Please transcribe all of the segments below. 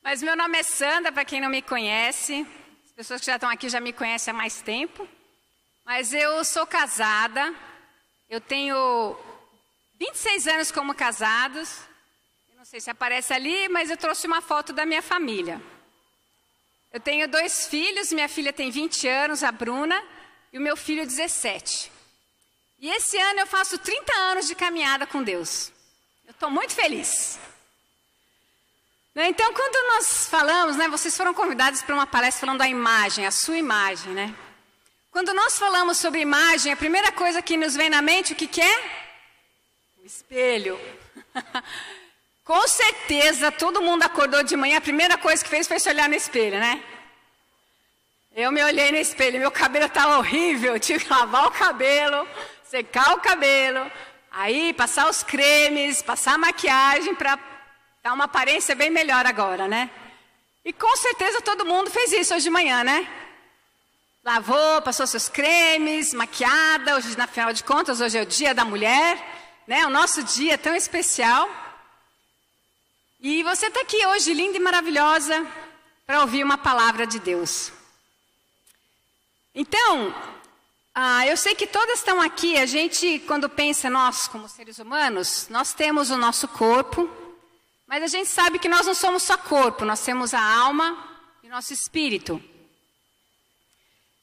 Mas meu nome é Sandra, para quem não me conhece. As pessoas que já estão aqui já me conhecem há mais tempo. Mas eu sou casada. Eu tenho 26 anos como casados. Eu não sei se aparece ali, mas eu trouxe uma foto da minha família. Eu tenho 2 filhos. Minha filha tem 20 anos, a Bruna, e o meu filho 17. E esse ano eu faço 30 anos de caminhada com Deus. Eu estou muito feliz. Então, quando nós falamos, vocês foram convidados para uma palestra falando da imagem, a sua imagem, Quando nós falamos sobre imagem, a primeira coisa que nos vem na mente, o que é? O espelho. Com certeza, todo mundo acordou de manhã, a primeira coisa que fez foi se olhar no espelho, Eu me olhei no espelho, meu cabelo estava horrível, tive que lavar o cabelo, secar o cabelo, aí passar os cremes, passar a maquiagem para dar uma aparência bem melhor agora, E com certeza todo mundo fez isso hoje de manhã, Lavou, passou seus cremes, maquiada, hoje, na final de contas, hoje é o dia da mulher, O nosso dia tão especial. E você está aqui hoje, linda e maravilhosa, para ouvir uma palavra de Deus. Então, eu sei que todas estão aqui, a gente, quando pensa nós como seres humanos, nós temos o nosso corpo, mas a gente sabe que nós não somos só corpo, nós temos a alma e o nosso espírito.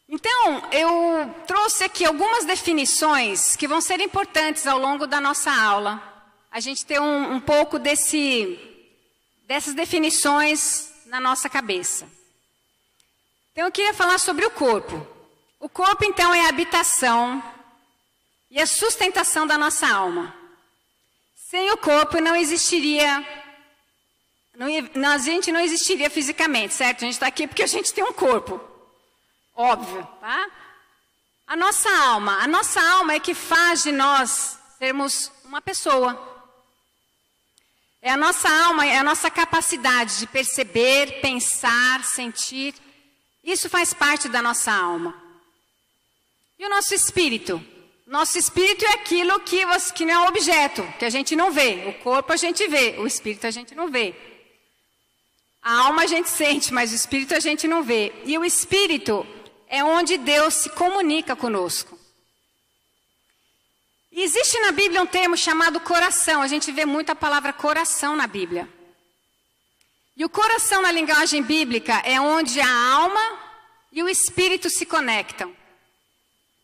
Então, eu trouxe aqui algumas definições que vão ser importantes ao longo da nossa aula. A gente ter um pouco dessas definições na nossa cabeça. Então, eu queria falar sobre o corpo. O corpo, então, é a habitação e a sustentação da nossa alma. Sem o corpo não existiria... a gente não existiria fisicamente, certo? A gente está aqui porque a gente tem um corpo. Óbvio, A nossa alma é que faz de nós sermos uma pessoa. É a nossa alma, é a nossa capacidade de perceber, pensar, sentir. Isso faz parte da nossa alma. E o nosso espírito? Nosso espírito é aquilo que não é objeto, que a gente não vê. O corpo a gente vê, o espírito a gente não vê. A alma a gente sente, mas o espírito a gente não vê. E o espírito é onde Deus se comunica conosco. E existe na Bíblia um termo chamado coração. A gente vê muito a palavra coração na Bíblia. E o coração na linguagem bíblica é onde a alma e o espírito se conectam.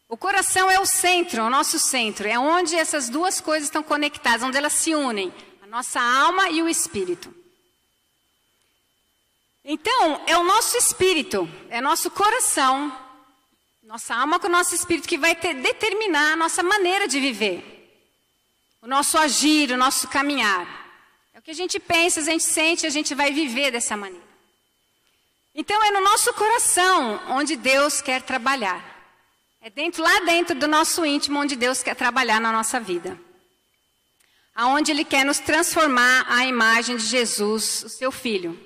O coração é o centro, o nosso centro. É onde essas duas coisas estão conectadas, onde elas se unem. A nossa alma e o espírito. Então, é o nosso espírito, é nosso coração, nossa alma com o nosso espírito que vai determinar a nossa maneira de viver. O nosso agir, o nosso caminhar. É o que a gente pensa, a gente sente, a gente vai viver dessa maneira. Então, é no nosso coração onde Deus quer trabalhar. É lá dentro do nosso íntimo onde Deus quer trabalhar na nossa vida. Aonde Ele quer nos transformar à imagem de Jesus, o seu Filho.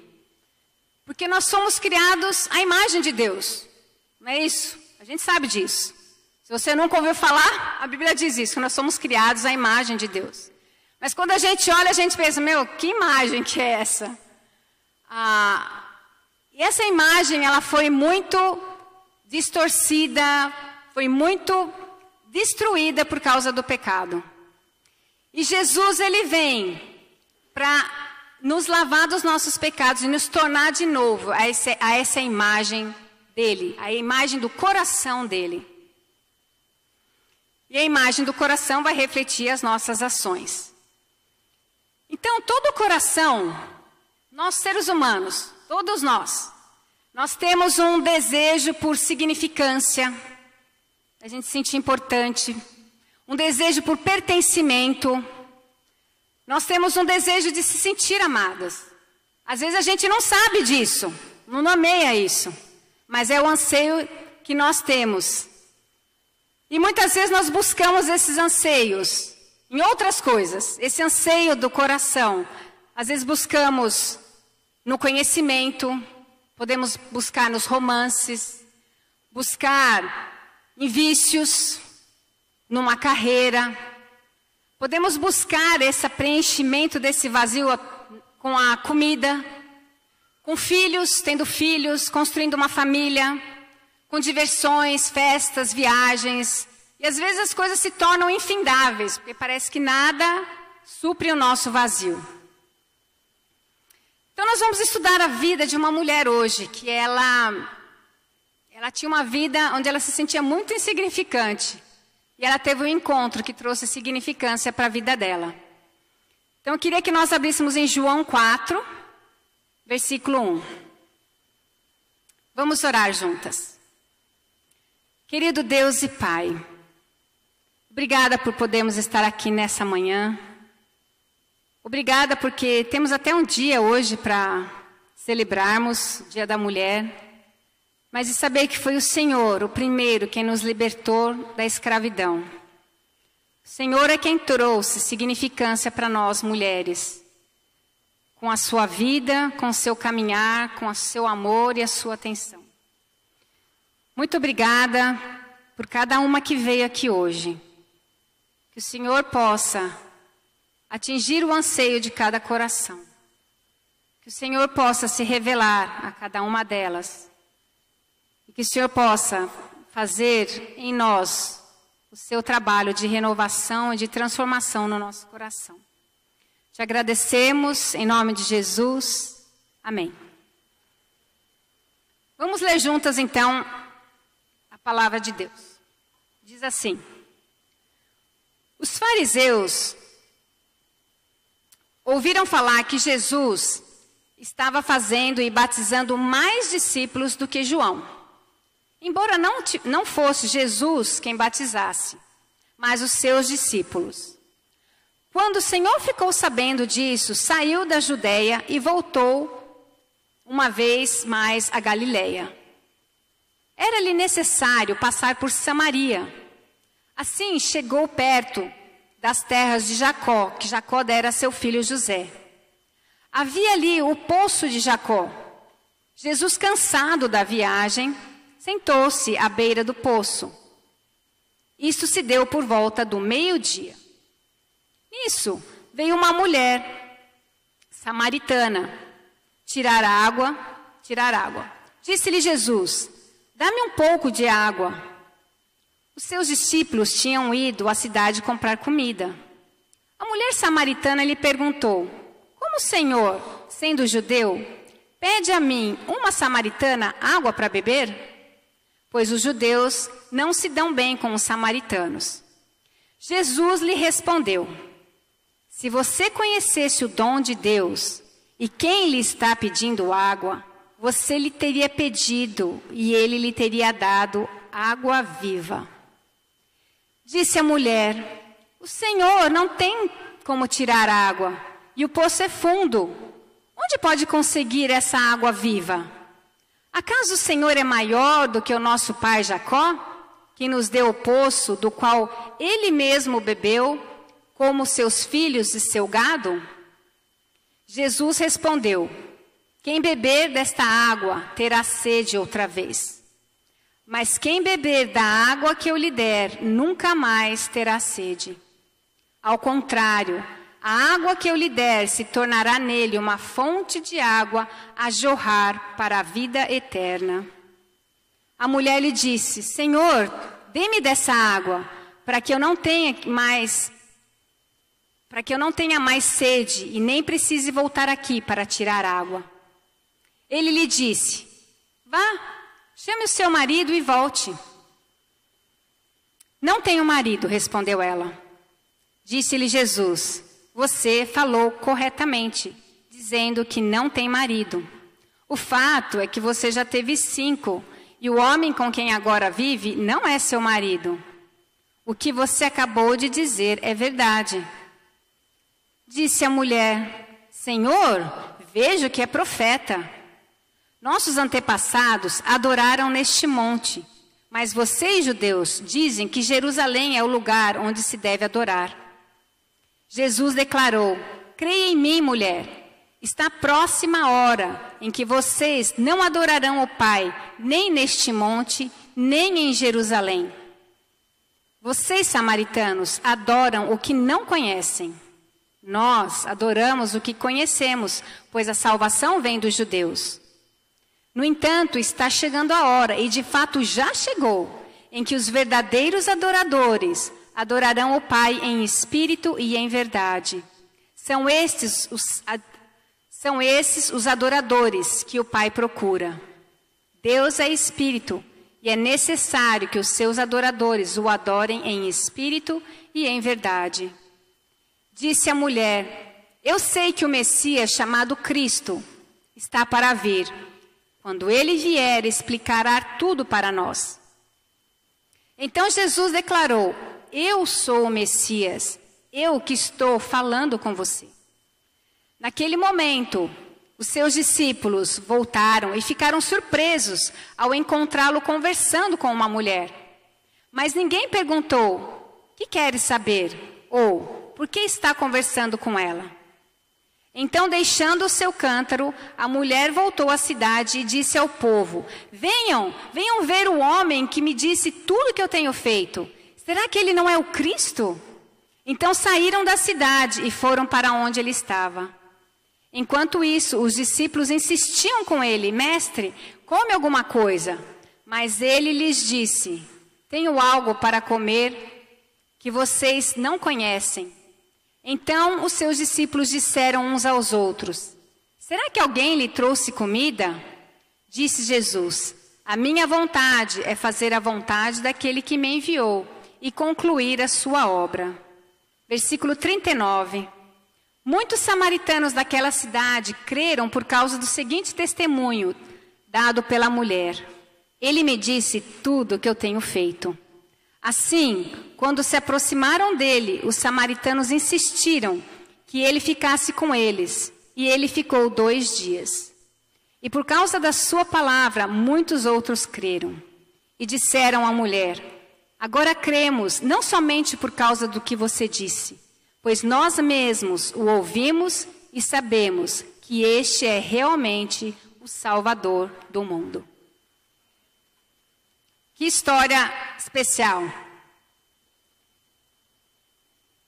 Porque nós somos criados à imagem de Deus. Não é isso? A gente sabe disso. Se você nunca ouviu falar, a Bíblia diz isso, que nós somos criados à imagem de Deus. Mas quando a gente olha, a gente pensa, que imagem que é essa? E essa imagem, ela foi muito distorcida, foi muito destruída por causa do pecado. E Jesus, Ele vem para nos lavar dos nossos pecados e nos tornar de novo a essa imagem dele, a imagem do coração dele. E a imagem do coração vai refletir as nossas ações. Então, todo o coração, nós seres humanos, todos nós temos um desejo por significância, a gente se sentir importante, um desejo por pertencimento. Nós temos um desejo de se sentir amadas. Às vezes a gente não sabe disso, não nomeia isso, mas é o anseio que nós temos. E muitas vezes nós buscamos esses anseios em outras coisas, esse anseio do coração. Às vezes buscamos no conhecimento, podemos buscar nos romances, buscar em vícios, numa carreira. Podemos buscar esse preenchimento desse vazio com a comida, com com filhos, tendo filhos, construindo uma família, com diversões, festas, viagens. E às vezes as coisas se tornam infindáveis, porque parece que nada supre o nosso vazio. Então nós vamos estudar a vida de uma mulher hoje, que ela tinha uma vida onde ela se sentia muito insignificante. E ela teve um encontro que trouxe significância para a vida dela. Então eu queria que nós abríssemos em João 4, versículo 1. Vamos orar juntas. Querido Deus e Pai, obrigada por podermos estar aqui nessa manhã. Obrigada porque temos até um dia hoje para celebrarmos o Dia da Mulher, mas de saber que foi o Senhor, o primeiro, quem nos libertou da escravidão. O Senhor é quem trouxe significância para nós mulheres, com a sua vida, com o seu caminhar, com o seu amor e a sua atenção. Muito obrigada por cada uma que veio aqui hoje. Que o Senhor possa atingir o anseio de cada coração. Que o Senhor possa se revelar a cada uma delas. E que o Senhor possa fazer em nós o seu trabalho de renovação e de transformação no nosso coração. Te agradecemos em nome de Jesus. Amém. Vamos ler juntas então a palavra de Deus. Diz assim: os fariseus ouviram falar que Jesus estava fazendo e batizando mais discípulos do que João. Embora não fosse Jesus quem batizasse, mas os seus discípulos. Quando o Senhor ficou sabendo disso, saiu da Judeia e voltou uma vez mais a Galileia. Era-lhe necessário passar por Samaria. Assim chegou perto das terras de Jacó, que Jacó dera a seu filho José. Havia ali o poço de Jacó. Jesus, cansado da viagem, sentou-se à beira do poço. Isso se deu por volta do meio-dia. Nisso veio uma mulher samaritana tirar água. Disse-lhe Jesus: dá-me um pouco de água. Os seus discípulos tinham ido à cidade comprar comida. A mulher samaritana lhe perguntou: como o Senhor, sendo judeu, pede a mim, uma samaritana, água para beber? Pois os judeus não se dão bem com os samaritanos. Jesus lhe respondeu: se você conhecesse o dom de Deus e quem lhe está pedindo água, você lhe teria pedido e ele lhe teria dado água viva. Disse a mulher: o Senhor não tem como tirar água, e o poço é fundo. Onde pode conseguir essa água viva? Acaso o Senhor é maior do que o nosso pai Jacó, que nos deu o poço do qual ele mesmo bebeu, como seus filhos e seu gado? Jesus respondeu: quem beber desta água terá sede outra vez. Mas quem beber da água que eu lhe der, nunca mais terá sede. Ao contrário, a água que eu lhe der se tornará nele uma fonte de água a jorrar para a vida eterna. A mulher lhe disse: Senhor, dê-me dessa água, para que eu não tenha mais sede e nem precise voltar aqui para tirar água. Ele lhe disse: vá, chame o seu marido e volte. Não tenho marido, respondeu ela. Disse-lhe Jesus: você falou corretamente, dizendo que não tem marido. O fato é que você já teve 5, e o homem com quem agora vive não é seu marido. O que você acabou de dizer é verdade. Disse a mulher: Senhor, vejo que é profeta. Nossos antepassados adoraram neste monte, mas vocês, judeus, dizem que Jerusalém é o lugar onde se deve adorar. Jesus declarou: creia em mim, mulher. Está próxima a hora em que vocês não adorarão o Pai, nem neste monte, nem em Jerusalém. Vocês, samaritanos, adoram o que não conhecem. Nós adoramos o que conhecemos, pois a salvação vem dos judeus. No entanto, está chegando a hora, e de fato já chegou, em que os verdadeiros adoradores adorarão o Pai em espírito e em verdade. São estes os adoradores que o Pai procura. Deus é espírito, e é necessário que os seus adoradores o adorem em espírito e em verdade. Disse a mulher: eu sei que o Messias, chamado Cristo, está para vir. Quando ele vier, explicará tudo para nós. Então Jesus declarou: eu sou o Messias, eu que estou falando com você. Naquele momento, os seus discípulos voltaram e ficaram surpresos ao encontrá-lo conversando com uma mulher. Mas ninguém perguntou: que queres saber? Ou, por que está conversando com ela? Então, deixando o seu cântaro, a mulher voltou à cidade e disse ao povo: venham ver o homem que me disse tudo que eu tenho feito. Será que ele não é o Cristo? Então saíram da cidade e foram para onde ele estava. Enquanto isso, os discípulos insistiam com ele: mestre, come alguma coisa. Mas ele lhes disse: tenho algo para comer que vocês não conhecem. Então os seus discípulos disseram uns aos outros: será que alguém lhe trouxe comida? Disse Jesus: a minha vontade é fazer a vontade daquele que me enviou e concluir a sua obra. Versículo 39. Muitos samaritanos daquela cidade creram por causa do seguinte testemunho dado pela mulher: ele me disse tudo o que eu tenho feito. Assim, quando se aproximaram dele, os samaritanos insistiram que ele ficasse com eles, e ele ficou 2 dias. E por causa da sua palavra, muitos outros creram. E disseram à mulher: agora cremos, não somente por causa do que você disse, pois nós mesmos o ouvimos e sabemos que este é realmente o Salvador do mundo. Que história especial.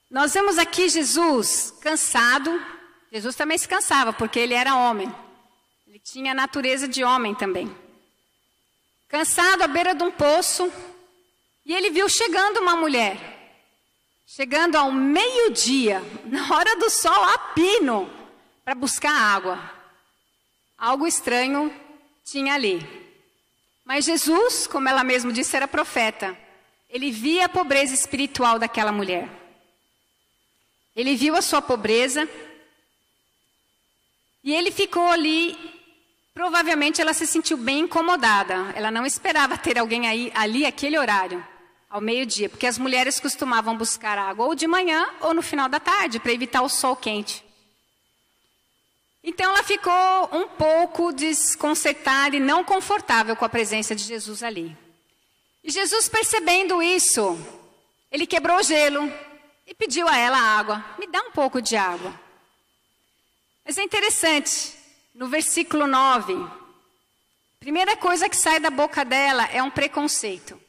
Nós vemos aqui Jesus cansado. Jesus também se cansava, porque ele era homem. Ele tinha a natureza de homem também. Cansado à beira de um poço, e ele viu chegando uma mulher. Chegando ao meio-dia, na hora do sol, a pino, para buscar água. Algo estranho tinha ali. Mas Jesus, como ela mesma disse, era profeta. Ele via a pobreza espiritual daquela mulher. Ele viu a sua pobreza. E ele ficou ali. Provavelmente ela se sentiu bem incomodada. Ela não esperava ter alguém ali aquele horário, ao meio-dia. Porque as mulheres costumavam buscar água ou de manhã ou no final da tarde, para evitar o sol quente. Então ela ficou um pouco desconcertada e não confortável com a presença de Jesus ali. E Jesus, percebendo isso, ele quebrou o gelo e pediu a ela água. Me dá um pouco de água. Mas é interessante, no versículo 9, a primeira coisa que sai da boca dela é um preconceito.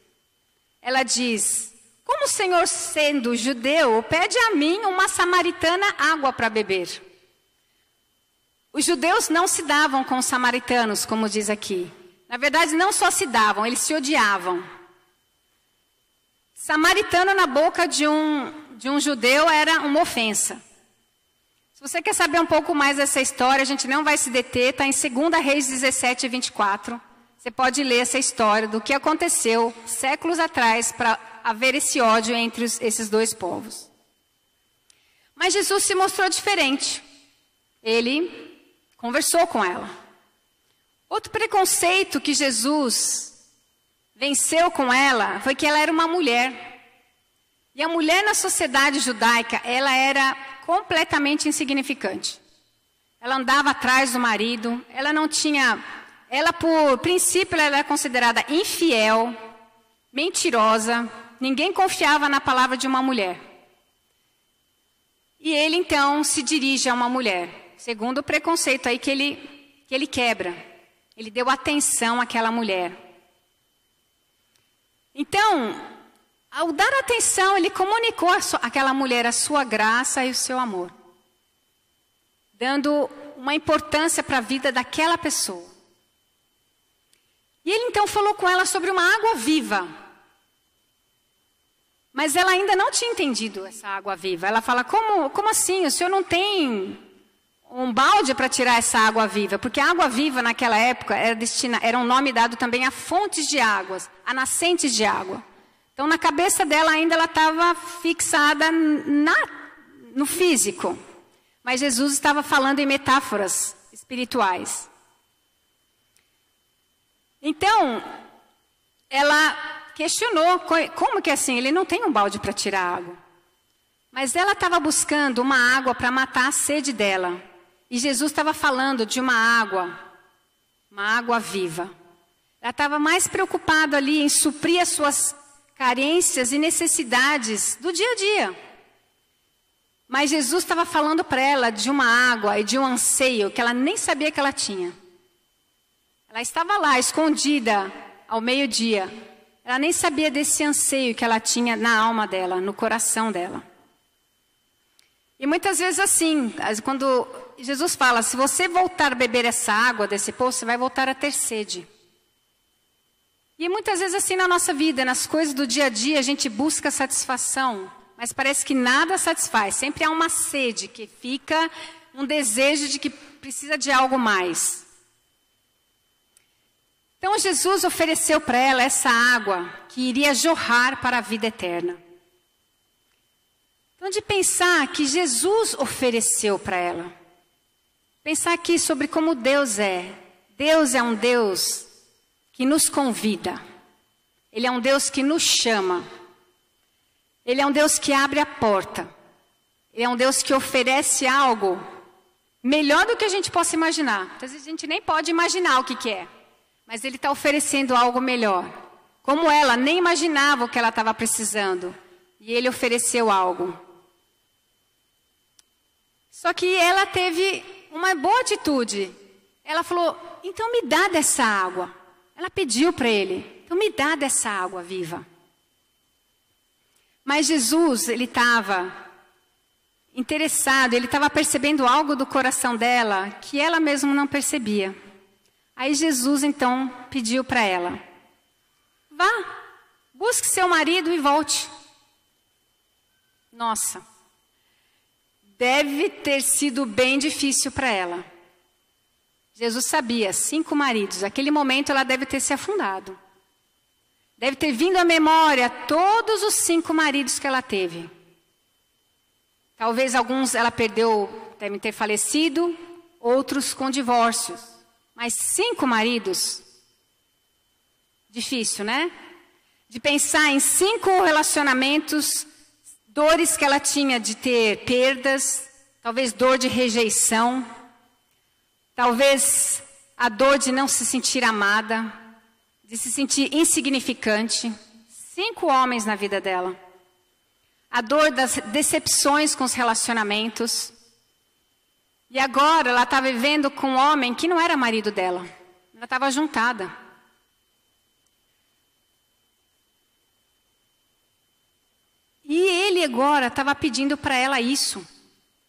Ela diz: como o Senhor, sendo judeu, pede a mim, uma samaritana, água para beber? Os judeus não se davam com os samaritanos, como diz aqui. Na verdade, não só se davam, eles se odiavam. Samaritano na boca de um judeu era uma ofensa. Se você quer saber um pouco mais dessa história, a gente não vai se deter, está em 2 Reis 17 e 24. Você pode ler essa história do que aconteceu séculos atrás para haver esse ódio entre esses dois povos. Mas Jesus se mostrou diferente. Ele conversou com ela. Outro preconceito que Jesus venceu com ela foi que ela era uma mulher. E a mulher na sociedade judaica, ela era completamente insignificante. Ela andava atrás do marido, ela não tinha... Ela, por princípio, ela era considerada infiel, mentirosa. Ninguém confiava na palavra de uma mulher. E ele, então, se dirige a uma mulher. Segundo o preconceito aí que ele quebra. Ele deu atenção àquela mulher. Então, ao dar atenção, ele comunicou àquela mulher a sua graça e o seu amor. dando uma importância para a vida daquela pessoa. E ele então falou com ela sobre uma água viva. Mas ela ainda não tinha entendido essa água viva. Ela fala, como assim? O senhor não tem um balde para tirar essa água viva? Porque a água viva naquela época era um nome dado também a fontes de águas, a nascentes de água. Então na cabeça dela ainda ela estava fixada no físico. Mas Jesus estava falando em metáforas espirituais. Então, ela questionou, como que assim? Ele não tem um balde para tirar água. Mas ela estava buscando uma água para matar a sede dela. E Jesus estava falando de uma água viva. Ela estava mais preocupada ali em suprir as suas carências e necessidades do dia a dia. Mas Jesus estava falando para ela de uma água e de um anseio que ela nem sabia que ela tinha. Ela estava lá, escondida, ao meio-dia. Ela nem sabia desse anseio que ela tinha na alma dela, no coração dela. E muitas vezes assim, quando Jesus fala, se você voltar a beber essa água desse poço, você vai voltar a ter sede. E muitas vezes assim na nossa vida, nas coisas do dia a dia, a gente busca satisfação, mas parece que nada satisfaz. Sempre há uma sede que fica, um desejo de que precisa de algo mais. Então Jesus ofereceu para ela essa água que iria jorrar para a vida eterna. Então de pensar que Jesus ofereceu para ela. Pensar aqui sobre como Deus é. Deus é um Deus que nos convida. Ele é um Deus que nos chama. Ele é um Deus que abre a porta. Ele é um Deus que oferece algo melhor do que a gente possa imaginar. Às vezes a gente nem pode imaginar o que é. Mas Ele está oferecendo algo melhor. Como ela nem imaginava o que ela estava precisando. E Ele ofereceu algo. Só que ela teve uma boa atitude. Ela falou, então me dá dessa água. Ela pediu para Ele, então me dá dessa água viva. Mas Jesus, Ele estava interessado, Ele estava percebendo algo do coração dela que ela mesma não percebia. Aí Jesus então pediu para ela, vá, busque seu marido e volte. Nossa, deve ter sido bem difícil para ela. Jesus sabia, 5 maridos, naquele momento ela deve ter se afundado. Deve ter vindo à memória todos os 5 maridos que ela teve. Talvez alguns ela perdeu, devem ter falecido, outros com divórcios. Mas 5 maridos, difícil, né? De pensar em 5 relacionamentos, dores que ela tinha de ter perdas, talvez dor de rejeição, talvez a dor de não se sentir amada, de se sentir insignificante. 5 homens na vida dela. A dor das decepções com os relacionamentos. E agora ela está vivendo com um homem que não era marido dela. Ela estava juntada. E ele agora estava pedindo para ela isso.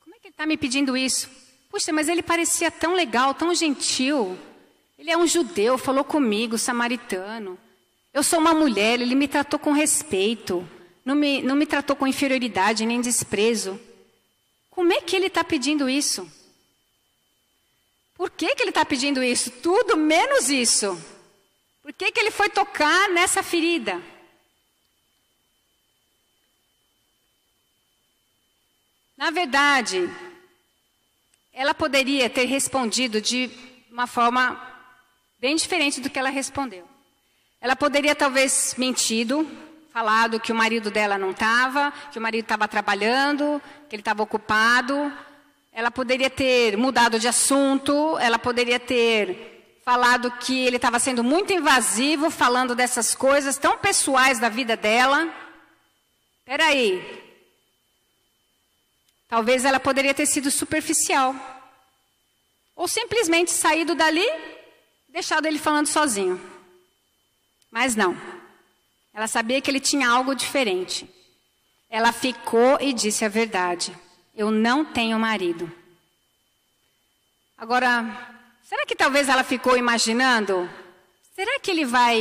Como é que ele está me pedindo isso? Puxa, mas ele parecia tão legal, tão gentil. Ele é um judeu, falou comigo, samaritano. Eu sou uma mulher, ele me tratou com respeito. Não me tratou com inferioridade nem desprezo. Como é que ele está pedindo isso? Por que ele está pedindo isso? Tudo menos isso. Por que ele foi tocar nessa ferida? Na verdade, ela poderia ter respondido de uma forma bem diferente do que ela respondeu. Ela poderia talvez mentido, falado que o marido dela não estava, que o marido estava trabalhando, que ele estava ocupado. Ela poderia ter mudado de assunto, ela poderia ter falado que ele estava sendo muito invasivo, falando dessas coisas tão pessoais da vida dela. Espera aí. Talvez ela poderia ter sido superficial. Ou simplesmente saído dali, deixado ele falando sozinho. Mas não. Ela sabia que ele tinha algo diferente. Ela ficou e disse a verdade. Eu não tenho marido. Agora, será que talvez ela ficou imaginando? Será que ele vai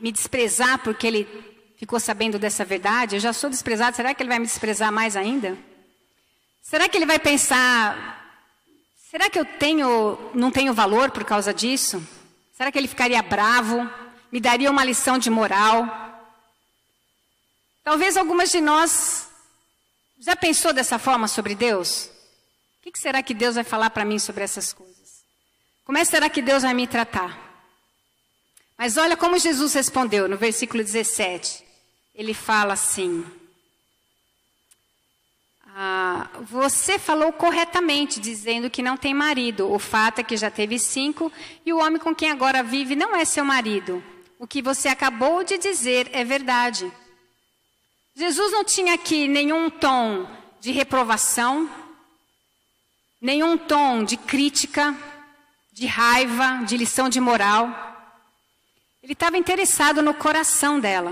me desprezar porque ele ficou sabendo dessa verdade? Eu já sou desprezado, será que ele vai me desprezar mais ainda? Será que ele vai pensar, será que eu não tenho valor por causa disso? Será que ele ficaria bravo? Me daria uma lição de moral? Talvez algumas de nós já pensou dessa forma sobre Deus? O que será que Deus vai falar para mim sobre essas coisas? Como será que Deus vai me tratar? Mas olha como Jesus respondeu no versículo 17. Ele fala assim: você falou corretamente, dizendo que não tem marido. O fato é que já teve 5 e o homem com quem agora vive não é seu marido. O que você acabou de dizer é verdade. Jesus não tinha aqui nenhum tom de reprovação, nenhum tom de crítica, de raiva, de lição de moral. Ele estava interessado no coração dela.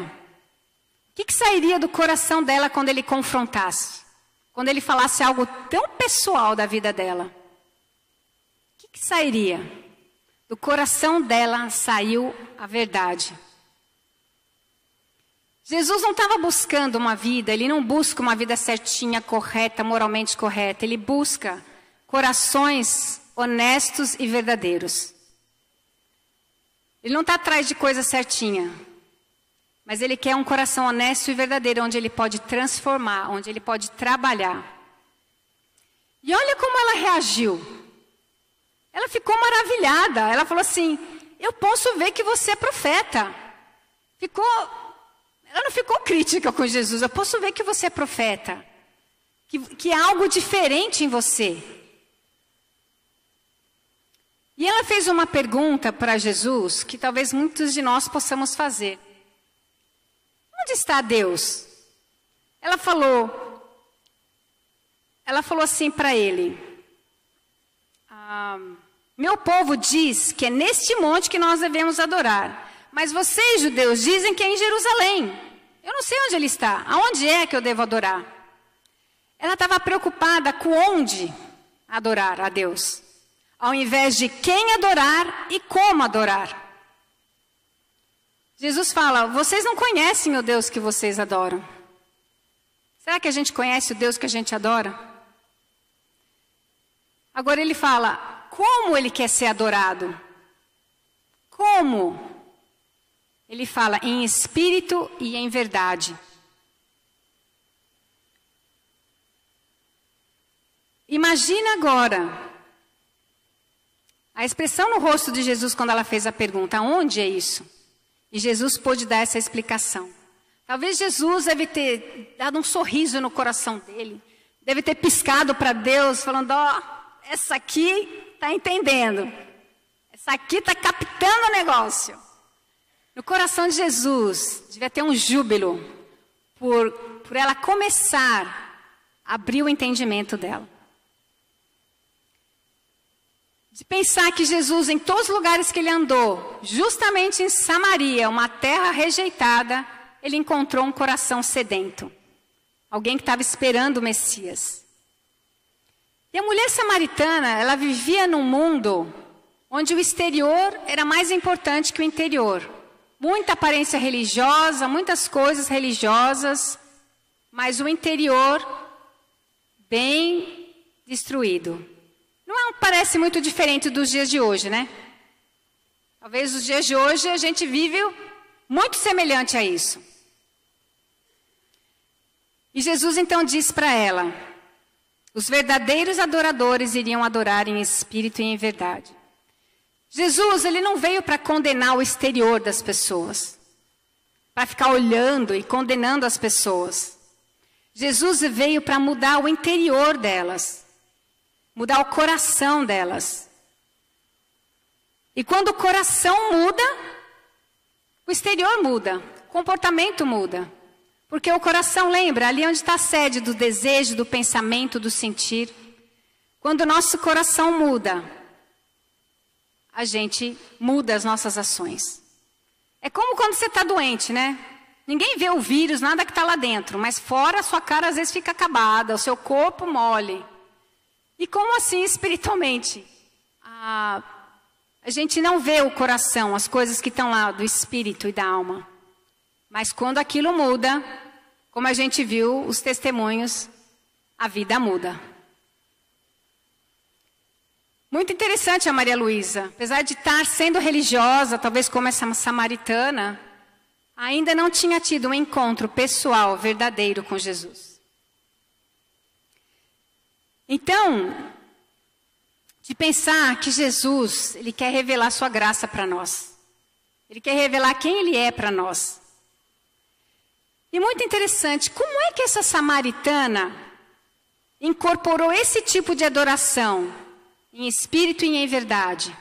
O que sairia do coração dela quando ele confrontasse? Quando ele falasse algo tão pessoal da vida dela? O que sairia? Do coração dela saiu a verdade. Jesus não estava buscando uma vida, ele não busca uma vida certinha, correta, moralmente correta. Ele busca corações honestos e verdadeiros. Ele não está atrás de coisa certinha. Mas ele quer um coração honesto e verdadeiro, onde ele pode transformar, onde ele pode trabalhar. E olha como ela reagiu. Ela ficou maravilhada. Ela falou assim: eu posso ver que você é profeta. Ela não ficou crítica com Jesus. Eu posso ver que você é profeta. Que há algo diferente em você. E ela fez uma pergunta para Jesus, que talvez muitos de nós possamos fazer. Onde está Deus? Ela falou assim para ele: meu povo diz que é neste monte que nós devemos adorar. Mas vocês, judeus, dizem que é em Jerusalém. Eu não sei onde ele está. Aonde é que eu devo adorar? Ela estava preocupada com onde adorar a Deus, ao invés de quem adorar e como adorar. Jesus fala: vocês não conhecem o Deus que vocês adoram. Será que a gente conhece o Deus que a gente adora? Agora ele fala: como ele quer ser adorado? Como? Ele fala: em espírito e em verdade. Imagina agora a expressão no rosto de Jesus quando ela fez a pergunta: onde é isso? E Jesus pôde dar essa explicação. Talvez Jesus deve ter dado um sorriso no coração dele. Deve ter piscado para Deus, falando: essa aqui está entendendo. Essa aqui está captando o negócio. No coração de Jesus, devia ter um júbilo por ela começar a abrir o entendimento dela. De pensar que Jesus, em todos os lugares que ele andou, justamente em Samaria, uma terra rejeitada, ele encontrou um coração sedento. Alguém que estava esperando o Messias. E a mulher samaritana, ela vivia num mundo onde o exterior era mais importante que o interior. Muita aparência religiosa, muitas coisas religiosas, mas o interior bem destruído. Não parece muito diferente dos dias de hoje, né? Talvez os dias de hoje a gente vive muito semelhante a isso. E Jesus então diz para ela: os verdadeiros adoradores iriam adorar em espírito e em verdade. Jesus, ele não veio para condenar o exterior das pessoas, para ficar olhando e condenando as pessoas. Jesus veio para mudar o interior delas. Mudar o coração delas. E quando o coração muda, o exterior muda, o comportamento muda. Porque o coração, lembra, ali onde está a sede do desejo, do pensamento, do sentir. Quando o nosso coração muda, a gente muda as nossas ações. É como quando você está doente, né? Ninguém vê o vírus, nada que está lá dentro, mas fora a sua cara às vezes fica acabada, o seu corpo mole. E como assim espiritualmente? a gente não vê o coração, as coisas que estão lá do espírito e da alma. Mas quando aquilo muda, como a gente viu os testemunhos, a vida muda. Muito interessante a Maria Luísa. Apesar de estar sendo religiosa, talvez como essa samaritana, ainda não tinha tido um encontro pessoal, verdadeiro com Jesus. Então, de pensar que Jesus, Ele quer revelar sua graça para nós. Ele quer revelar quem Ele é para nós. E muito interessante, como é que essa samaritana incorporou esse tipo de adoração, em espírito e em verdade?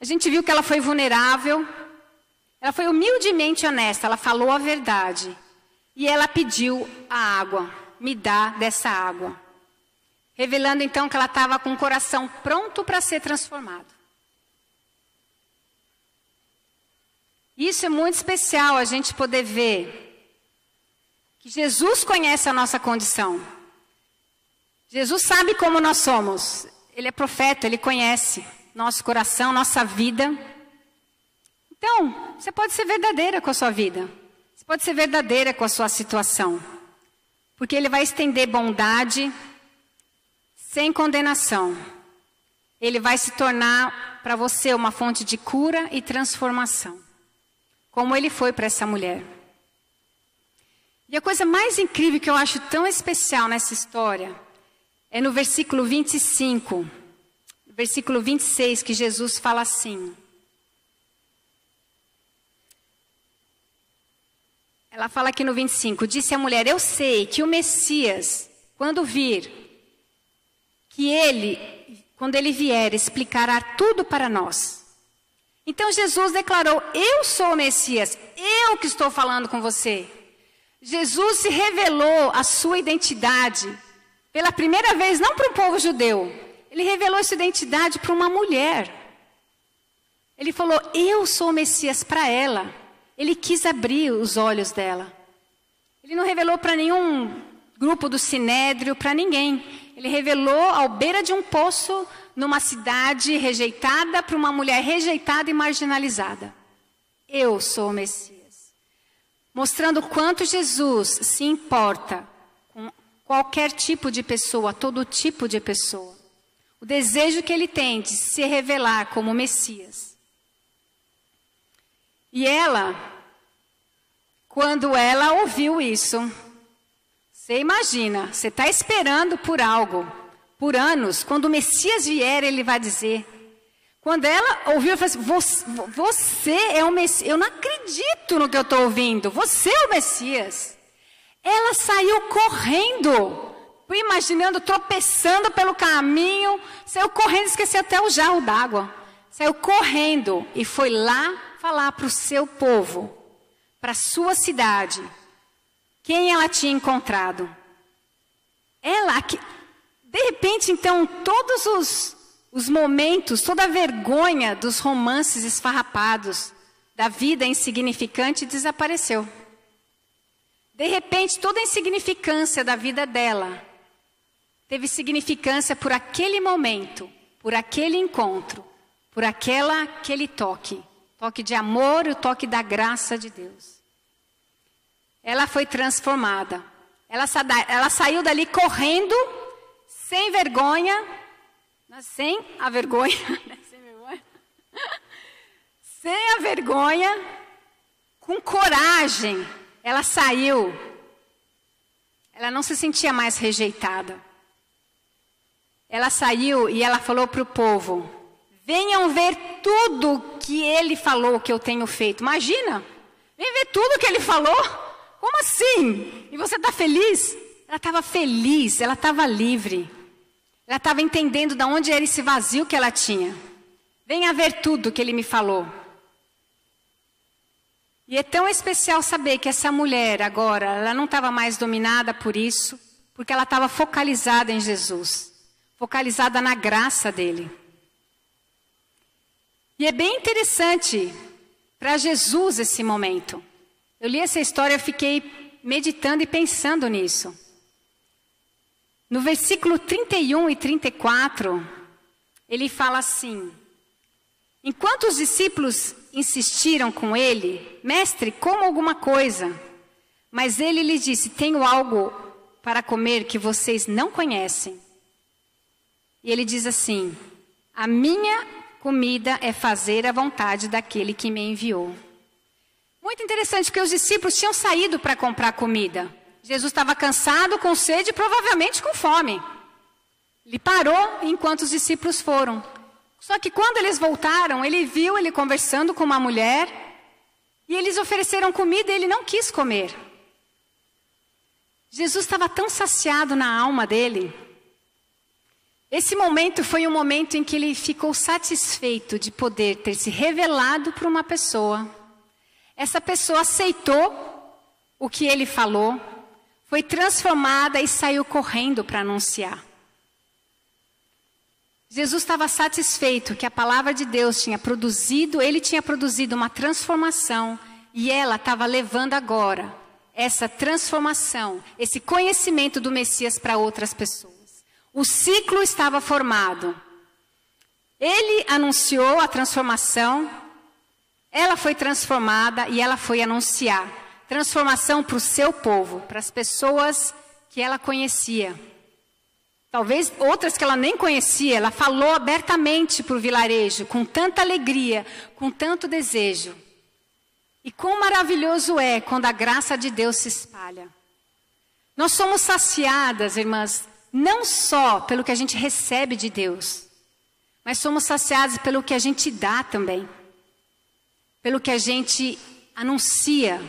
A gente viu que ela foi vulnerável, ela foi humildemente honesta, ela falou a verdade. E ela pediu a água, me dá dessa água. Revelando então que ela estava com o coração pronto para ser transformado. Isso é muito especial, a gente poder ver que Jesus conhece a nossa condição. Jesus sabe como nós somos. Ele é profeta, Ele conhece nosso coração, nossa vida. Então, você pode ser verdadeira com a sua vida. Você pode ser verdadeira com a sua situação. Porque Ele vai estender bondade sem condenação. Ele vai se tornar para você uma fonte de cura e transformação. Como Ele foi para essa mulher. E a coisa mais incrível que eu acho tão especial nessa história é no versículo 25, no versículo 26, que Jesus fala assim. Ela fala aqui no 25, disse a mulher, eu sei que o Messias, quando vir, que quando ele vier, explicará tudo para nós. Então Jesus declarou, eu sou o Messias, eu que estou falando com você. Jesus se revelou a sua identidade pela primeira vez, não para o povo judeu. Ele revelou essa identidade para uma mulher. Ele falou, eu sou o Messias para ela. Ele quis abrir os olhos dela. Ele não revelou para nenhum grupo do Sinédrio, para ninguém. Ele revelou ao beira de um poço, numa cidade rejeitada, para uma mulher rejeitada e marginalizada. Eu sou o Messias. Mostrando quanto Jesus se importa com qualquer tipo de pessoa, todo tipo de pessoa. O desejo que Ele tem de se revelar como Messias. E ela, quando ela ouviu isso, você imagina, você está esperando por algo, por anos, quando o Messias vier, Ele vai dizer. Quando ela ouviu, ela falou assim, você é o Messias, eu não acredito no que eu estou ouvindo, você é o Messias. Ela saiu correndo, imaginando, tropeçando pelo caminho, saiu correndo, esqueceu até o jarro d'água. Saiu correndo e foi lá falar para o seu povo, para a sua cidade, quem ela tinha encontrado. Ela, de repente, então, todos os momentos, toda a vergonha dos romances esfarrapados, da vida insignificante, desapareceu. De repente, toda a insignificância da vida dela teve significância por aquele momento, por aquele encontro, por aquele toque. Toque de amor e o toque da graça de Deus. Ela foi transformada. Ela saiu dali correndo, sem vergonha, sem a vergonha, sem a vergonha, com coragem. Ela saiu. Ela não se sentia mais rejeitada. Ela saiu e ela falou para o povo, venham ver tudo que Ele falou que eu tenho feito. Imagina, vem ver tudo que Ele falou. Como assim? E você está feliz? Ela estava feliz, ela estava livre. Ela estava entendendo de onde era esse vazio que ela tinha. Venha ver tudo que Ele me falou. E é tão especial saber que essa mulher agora, ela não estava mais dominada por isso, porque ela estava focalizada em Jesus, focalizada na graça dele. E é bem interessante para Jesus esse momento. Eu li essa história, eu fiquei meditando e pensando nisso. No versículo 31 e 34, ele fala assim: enquanto os discípulos insistiram com ele, mestre, coma alguma coisa. Mas ele lhes disse: tenho algo para comer que vocês não conhecem. E ele diz assim: a minha comida é fazer a vontade daquele que me enviou. Muito interessante, porque os discípulos tinham saído para comprar comida. Jesus estava cansado, com sede e provavelmente com fome. Ele parou enquanto os discípulos foram. Só que quando eles voltaram, ele viu ele conversando com uma mulher e eles ofereceram comida e ele não quis comer. Jesus estava tão saciado na alma dele. Esse momento foi um momento em que ele ficou satisfeito de poder ter se revelado para uma pessoa. Essa pessoa aceitou o que ele falou, foi transformada e saiu correndo para anunciar. Jesus estava satisfeito que a palavra de Deus tinha produzido, ele tinha produzido uma transformação e ela estava levando agora essa transformação, esse conhecimento do Messias para outras pessoas. O ciclo estava formado. Ele anunciou a transformação, ela foi transformada e ela foi anunciar. Transformação para o seu povo, para as pessoas que ela conhecia. Talvez outras que ela nem conhecia, ela falou abertamente para o vilarejo, com tanta alegria, com tanto desejo. E quão maravilhoso é quando a graça de Deus se espalha. Nós somos saciadas, irmãs, não só pelo que a gente recebe de Deus, mas somos saciadas pelo que a gente dá também. Pelo que a gente anuncia,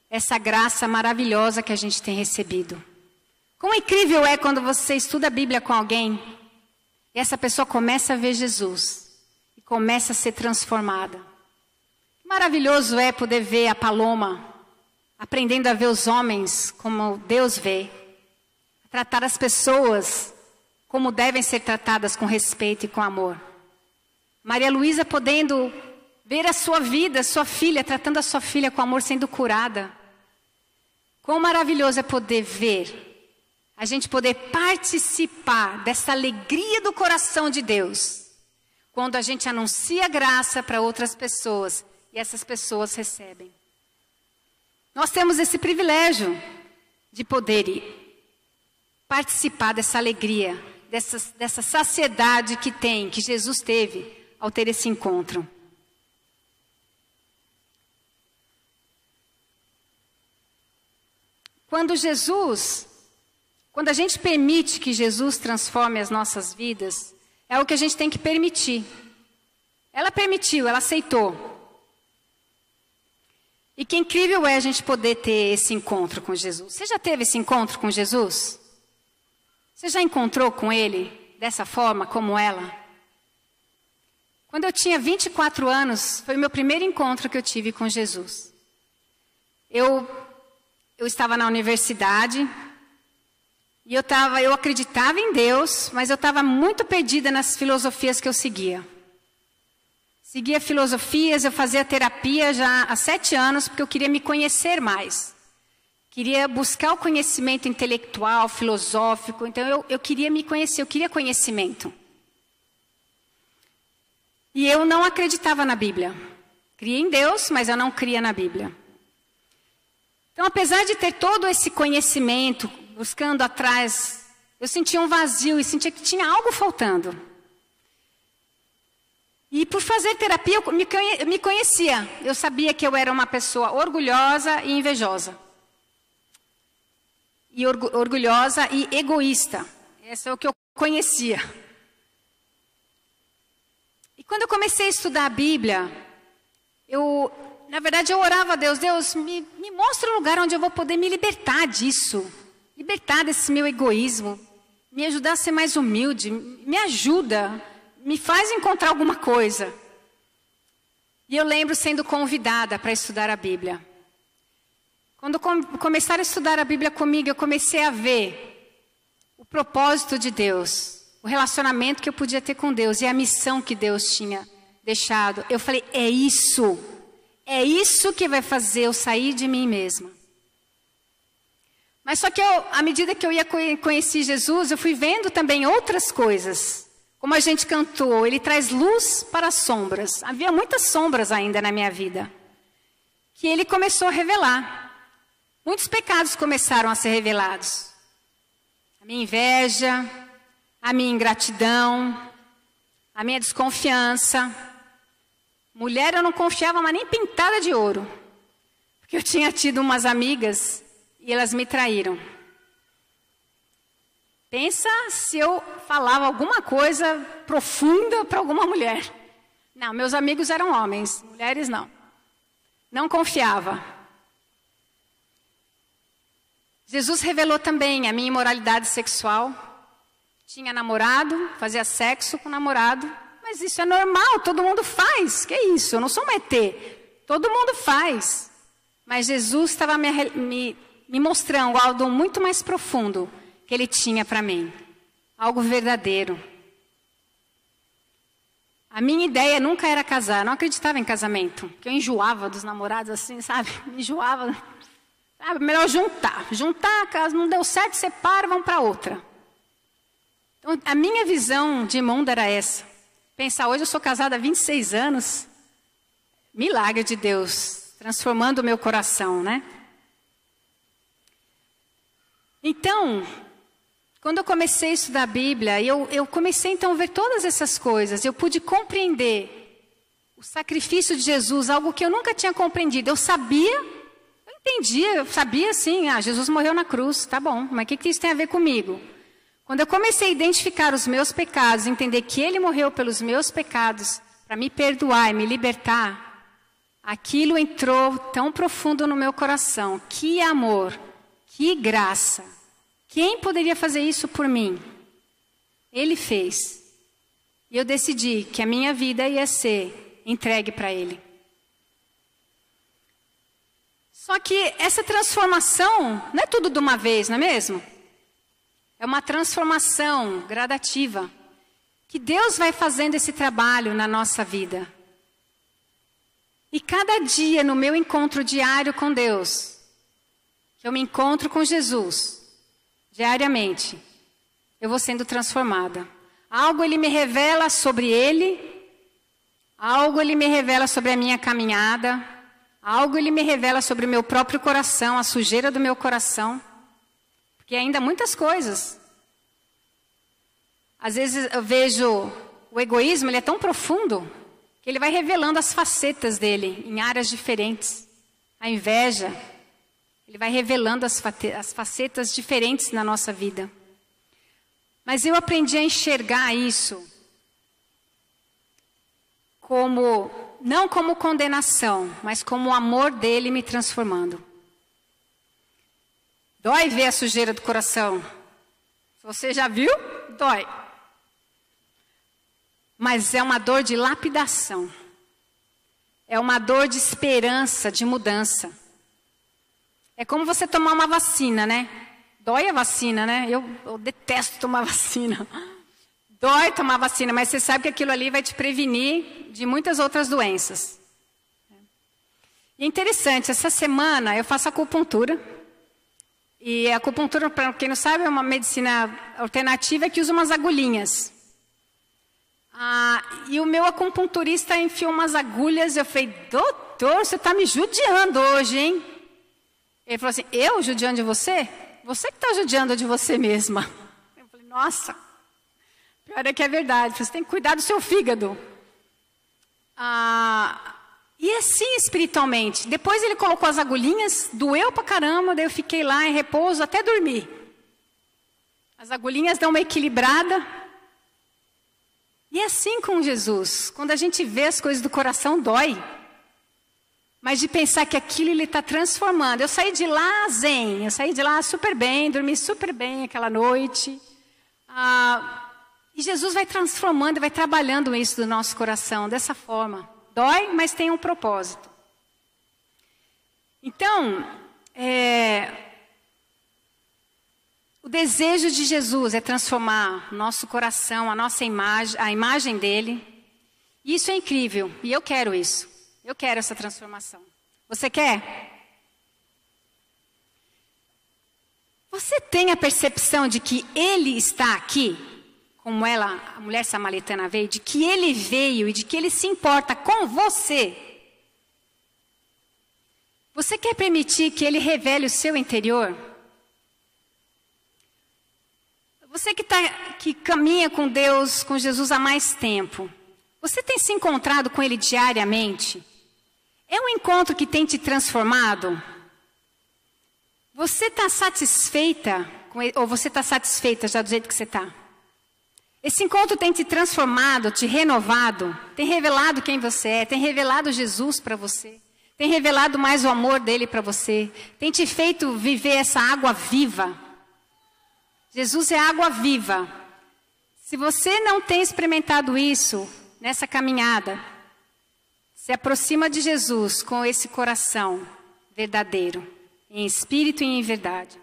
essa graça maravilhosa que a gente tem recebido. Quão incrível é quando você estuda a Bíblia com alguém e essa pessoa começa a ver Jesus e começa a ser transformada. Maravilhoso é poder ver a Paloma aprendendo a ver os homens como Deus vê, a tratar as pessoas como devem ser tratadas, com respeito e com amor. Maria Luísa podendo ver a sua vida, sua filha, tratando a sua filha com amor, sendo curada. Quão maravilhoso é poder ver, a gente poder participar dessa alegria do coração de Deus, quando a gente anuncia graça para outras pessoas e essas pessoas recebem. Nós temos esse privilégio de poder participar dessa alegria, dessa saciedade que Jesus teve ao ter esse encontro. Quando a gente permite que Jesus transforme as nossas vidas, é o que a gente tem que permitir. Ela permitiu, ela aceitou. E que incrível é a gente poder ter esse encontro com Jesus. Você já teve esse encontro com Jesus? Você já encontrou com Ele dessa forma, como ela? Quando eu tinha 24 anos, foi o meu primeiro encontro que eu tive com Jesus. Eu estava na universidade e eu acreditava em Deus, mas eu estava muito perdida nas filosofias que eu seguia. Seguia filosofias, eu fazia terapia já há 7 anos, porque eu queria me conhecer mais. Queria buscar o conhecimento intelectual, filosófico, então eu queria me conhecer, eu queria conhecimento. E eu não acreditava na Bíblia. Cria em Deus, mas eu não cria na Bíblia. Então, apesar de ter todo esse conhecimento, buscando atrás, eu sentia um vazio e sentia que tinha algo faltando. E por fazer terapia, eu me conhecia. Eu sabia que eu era uma pessoa orgulhosa e invejosa. E orgulhosa e egoísta. Esse é o que eu conhecia. E quando eu comecei a estudar a Bíblia, na verdade, eu orava a Deus, Deus, me mostra um lugar onde eu vou poder me libertar disso. Libertar desse meu egoísmo. Me ajudar a ser mais humilde. Me ajuda. Me faz encontrar alguma coisa. E eu lembro sendo convidada para estudar a Bíblia. Quando começaram a estudar a Bíblia comigo, eu comecei a ver o propósito de Deus. O relacionamento que eu podia ter com Deus. E a missão que Deus tinha deixado. Eu falei, é isso. É isso que vai fazer eu sair de mim mesma. Mas só que à medida que eu ia conhecer Jesus, eu fui vendo também outras coisas. Como a gente cantou, Ele traz luz para as sombras. Havia muitas sombras ainda na minha vida, que Ele começou a revelar. Muitos pecados começaram a ser revelados. A minha inveja, a minha ingratidão, a minha desconfiança. Mulher, eu não confiava mais nem pintada de ouro. Porque eu tinha tido umas amigas e elas me traíram. Pensa se eu falava alguma coisa profunda para alguma mulher. Não, meus amigos eram homens, mulheres não. Não confiava. Jesus revelou também a minha imoralidade sexual. Tinha namorado, fazia sexo com namorado. Mas isso é normal, todo mundo faz. Que isso? Eu não sou um ET. Todo mundo faz. Mas Jesus estava me mostrando algo muito mais profundo que Ele tinha para mim. Algo verdadeiro. A minha ideia nunca era casar. Não acreditava em casamento. Porque eu enjoava dos namorados assim, sabe? Me enjoava. Melhor juntar. Juntar, caso não deu certo, separa, vamos para outra. Então, a minha visão de mundo era essa. Pensar, hoje eu sou casada há 26 anos. Milagre de Deus, transformando o meu coração, né? Então, quando eu comecei a estudar a Bíblia, eu comecei então a ver todas essas coisas. Eu pude compreender o sacrifício de Jesus, algo que eu nunca tinha compreendido. Eu sabia, eu entendia, eu sabia sim, Jesus morreu na cruz, tá bom, mas o que isso tem a ver comigo? Quando eu comecei a identificar os meus pecados, entender que Ele morreu pelos meus pecados, para me perdoar e me libertar, aquilo entrou tão profundo no meu coração. Que amor, que graça. Quem poderia fazer isso por mim? Ele fez. E eu decidi que a minha vida ia ser entregue para Ele. Só que essa transformação não é tudo de uma vez, não é mesmo? É uma transformação gradativa, que Deus vai fazendo esse trabalho na nossa vida. E cada dia no meu encontro diário com Deus, que eu me encontro com Jesus, diariamente, eu vou sendo transformada. Algo Ele me revela sobre Ele, algo Ele me revela sobre a minha caminhada, algo Ele me revela sobre o meu próprio coração, a sujeira do meu coração. Porque ainda muitas coisas. Às vezes eu vejo o egoísmo, ele é tão profundo, que ele vai revelando as facetas dele em áreas diferentes. A inveja, ele vai revelando as facetas diferentes na nossa vida. Mas eu aprendi a enxergar isso não como condenação, mas como o amor dele me transformando. Dói ver a sujeira do coração. Se você já viu, dói. Mas é uma dor de lapidação. É uma dor de esperança, de mudança. É como você tomar uma vacina, né? Dói a vacina, né? Eu detesto tomar vacina. Dói tomar vacina, mas você sabe que aquilo ali vai te prevenir de muitas outras doenças. E é interessante, essa semana eu faço acupuntura. E a acupuntura, para quem não sabe, é uma medicina alternativa que usa umas agulhinhas. E o meu acupunturista enfiou umas agulhas. Eu falei, doutor, você está me judiando hoje, hein? Ele falou assim, eu judiando de você? Você que está judiando de você mesma. Eu falei, nossa, pior é que é verdade. Você tem que cuidar do seu fígado. E assim espiritualmente. Depois ele colocou as agulhinhas, doeu pra caramba, daí eu fiquei lá em repouso até dormir. As agulhinhas dão uma equilibrada. E é assim com Jesus. Quando a gente vê as coisas do coração, dói. Mas de pensar que aquilo Ele está transformando. Eu saí de lá zen, eu saí de lá super bem, dormi super bem aquela noite. E Jesus vai transformando, vai trabalhando isso do nosso coração dessa forma. Dói, mas tem um propósito. Então, o desejo de Jesus é transformar o nosso coração, a nossa imagem, a imagem dele. E isso é incrível, e eu quero isso. Eu quero essa transformação. Você quer? Você tem a percepção de que Ele está aqui como a mulher samaritana veio, de que ele veio e de que ele se importa com você, você quer permitir que ele revele o seu interior? Você que caminha com Deus, com Jesus há mais tempo, você tem se encontrado com ele diariamente? É um encontro que tem te transformado? Você está satisfeita com ele, ou você está satisfeita já do jeito que você está? Esse encontro tem te transformado, te renovado, tem revelado quem você é, tem revelado Jesus para você, tem revelado mais o amor dele para você, tem te feito viver essa água viva. Jesus é água viva. Se você não tem experimentado isso nessa caminhada, se aproxima de Jesus com esse coração verdadeiro, em espírito e em verdade.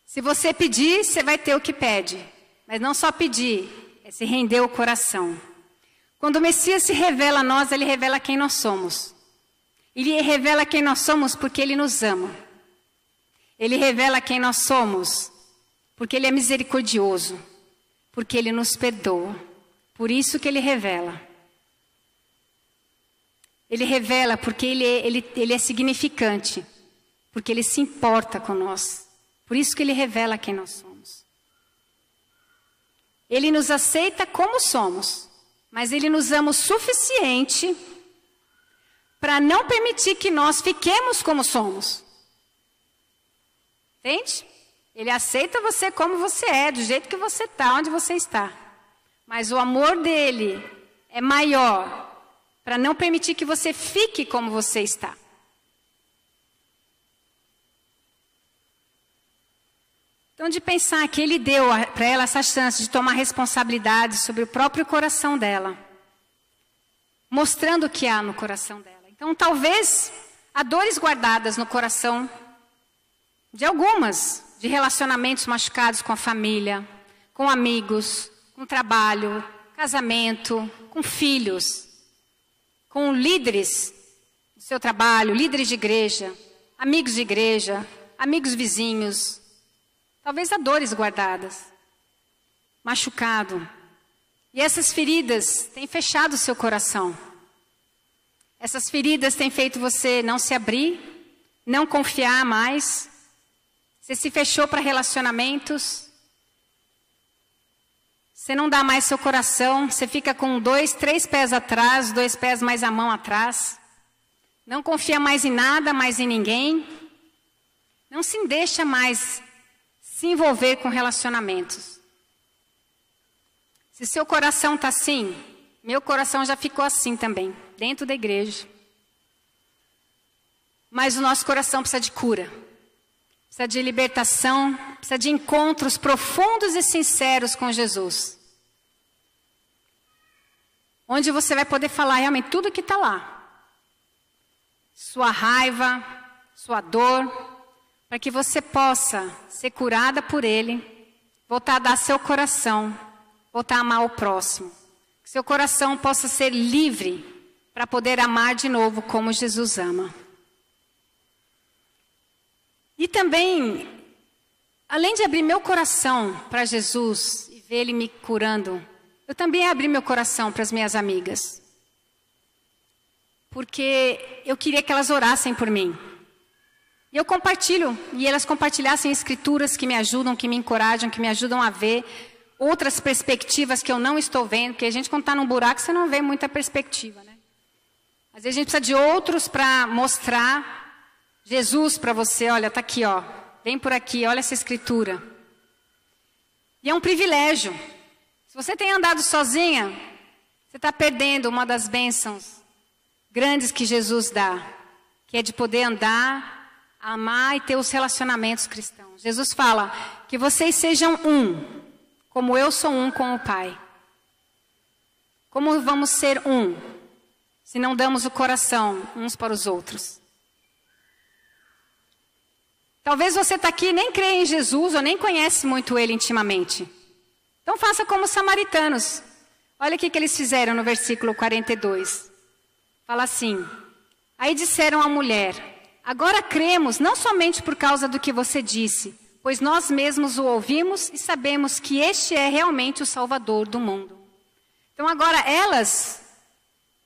Se você pedir, você vai ter o que pede. Mas não só pedir, é se render o coração. Quando o Messias se revela a nós, ele revela quem nós somos. Ele revela quem nós somos porque ele nos ama. Ele revela quem nós somos porque ele é misericordioso, porque ele nos perdoa. Por isso que ele revela. Ele revela porque ele é significante, porque ele se importa com nós. Por isso que ele revela quem nós somos. Ele nos aceita como somos, mas ele nos ama o suficiente para não permitir que nós fiquemos como somos. Entende? Ele aceita você como você é, do jeito que você está, onde você está. Mas o amor dele é maior para não permitir que você fique como você está. Então, de pensar que ele deu para ela essa chance de tomar responsabilidade sobre o próprio coração dela, mostrando o que há no coração dela. Então, talvez há dores guardadas no coração de algumas, de relacionamentos machucados com a família, com amigos, com trabalho, casamento, com filhos, com líderes do seu trabalho, líderes de igreja, amigos vizinhos. Talvez há dores guardadas, machucado. E essas feridas têm fechado o seu coração. Essas feridas têm feito você não se abrir, não confiar mais. Você se fechou para relacionamentos. Você não dá mais seu coração. Você fica com 2, 3 pés atrás, 2 pés mais a mão atrás. Não confia mais em nada, mais em ninguém. Não se deixa mais se envolver com relacionamentos. Se seu coração está assim, meu coração já ficou assim também, dentro da igreja. Mas o nosso coração precisa de cura, precisa de libertação, precisa de encontros profundos e sinceros com Jesus. Onde você vai poder falar realmente tudo que está lá. Sua raiva, sua dor, para que você possa ser curada por Ele, voltar a dar seu coração, voltar a amar o próximo. Que seu coração possa ser livre para poder amar de novo como Jesus ama. E também, além de abrir meu coração para Jesus e ver Ele me curando, eu também abri meu coração para as minhas amigas. Porque eu queria que elas orassem por mim. E eu compartilho, e elas compartilhassem escrituras que me ajudam, que me encorajam, que me ajudam a ver outras perspectivas que eu não estou vendo, porque a gente quando está num buraco, você não vê muita perspectiva, né? Às vezes a gente precisa de outros para mostrar Jesus para você, olha, está aqui, ó, vem por aqui, olha essa escritura. E é um privilégio. Se você tem andado sozinha, você está perdendo uma das bênçãos grandes que Jesus dá, que é de poder andar, amar e ter os relacionamentos cristãos. Jesus fala que vocês sejam um, como eu sou um com o Pai. Como vamos ser um, se não damos o coração uns para os outros? Talvez você está aqui e nem crê em Jesus ou nem conhece muito Ele intimamente. Então faça como os samaritanos. Olha o que eles fizeram no versículo 42. Fala assim: aí disseram à mulher: agora cremos, não somente por causa do que você disse, pois nós mesmos o ouvimos e sabemos que este é realmente o Salvador do mundo. Então agora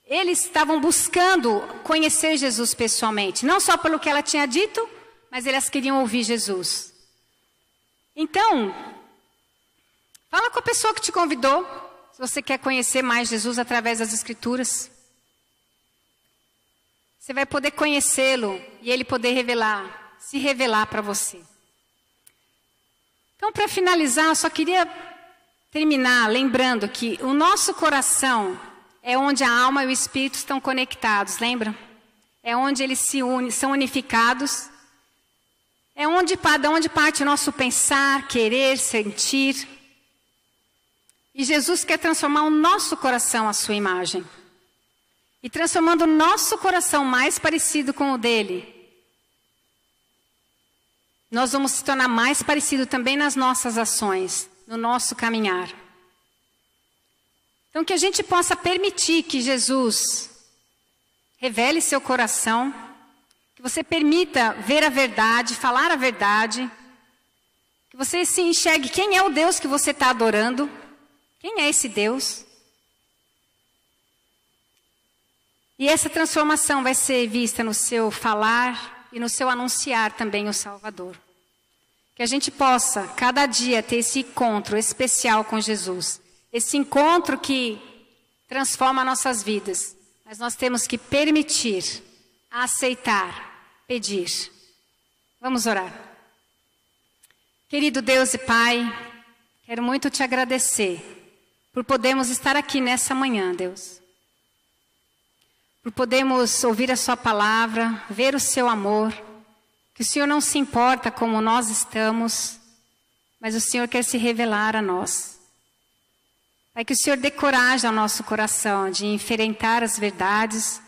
eles estavam buscando conhecer Jesus pessoalmente, não só pelo que ela tinha dito, mas elas queriam ouvir Jesus. Então, fala com a pessoa que te convidou, se você quer conhecer mais Jesus através das Escrituras. Você vai poder conhecê-lo e ele poder se revelar para você. Então, para finalizar, eu só queria terminar lembrando que o nosso coração é onde a alma e o espírito estão conectados, lembra? É onde eles são unificados. É de onde parte o nosso pensar, querer, sentir. E Jesus quer transformar o nosso coração à sua imagem. E transformando o nosso coração mais parecido com o dele, nós vamos se tornar mais parecido também nas nossas ações, no nosso caminhar. Então que a gente possa permitir que Jesus revele seu coração, que você permita ver a verdade, falar a verdade, que você se enxergue quem é o Deus que você está adorando, quem é esse Deus. E essa transformação vai ser vista no seu falar e no seu anunciar também o Salvador. Que a gente possa, cada dia, ter esse encontro especial com Jesus. Esse encontro que transforma nossas vidas. Mas nós temos que permitir, aceitar, pedir. Vamos orar. Querido Deus e Pai, quero muito te agradecer por podermos estar aqui nessa manhã, Deus. Por podermos ouvir a sua palavra, ver o seu amor, que o Senhor não se importa como nós estamos, mas o Senhor quer se revelar a nós. Pai, que o Senhor dê coragem ao nosso coração de enfrentar as verdades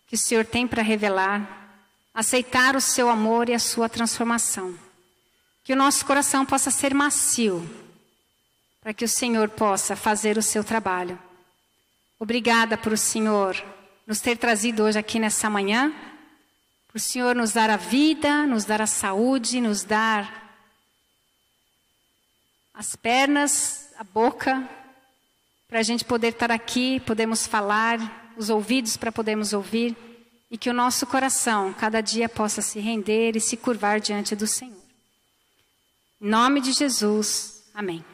que o Senhor tem para revelar, aceitar o seu amor e a sua transformação. Que o nosso coração possa ser macio, para que o Senhor possa fazer o seu trabalho. Obrigada por o Senhor nos ter trazido hoje aqui nessa manhã, por o Senhor nos dar a vida, nos dar a saúde, nos dar as pernas, a boca, para a gente poder estar aqui, podemos falar, os ouvidos para podermos ouvir, e que o nosso coração cada dia possa se render e se curvar diante do Senhor. Em nome de Jesus, amém.